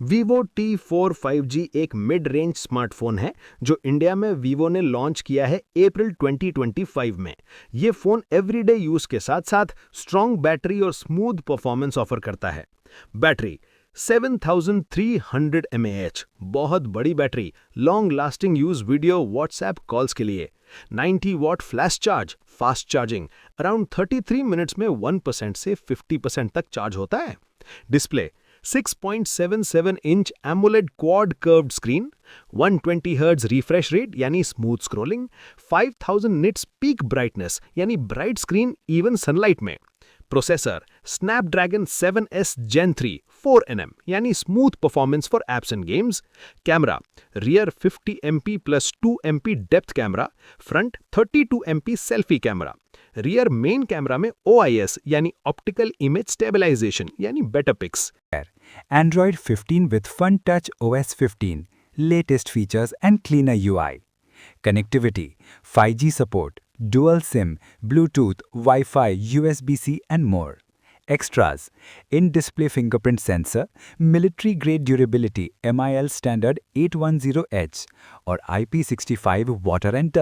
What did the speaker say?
Vivo T4 5G एक mid range smartphone है जो इंडिया में वीवो ने लॉन्च किया है अप्रैल 2025 में। ये फोन एवरीडे यूज के साथ साथ स्ट्रॉन्ग बैटरी और स्मूथ परफॉर्मेंस ऑफर करता है। बैटरी 7300 mAh, बहुत बड़ी battery, long lasting use video WhatsApp calls के लिए। 90 watt flash charge, fast charging, around 33 minutes में 1% से 50% तक चार्ज होता है। Display 6.77 inch AMOLED quad curved screen, 120 hertz refresh rate यानी smooth scrolling, 5000 nits peak brightness यानी ब्राइट स्क्रीन इवन सनलाइट में। Processor Snapdragon 7S Gen 3 4nm यानी smooth performance for apps and games. Camera rear 50 MP plus 2 MP depth camera, front 32 MP selfie camera. Rear main camera में OIS यानी optical image stabilization यानी better pics. Android 15 with Fun Touch OS 15, latest features and cleaner UI. Connectivity, 5G support, dual SIM, Bluetooth, Wi-Fi, USB-C and more. Extras, in-display fingerprint sensor, military-grade durability MIL standard 810H और IP65 water and dust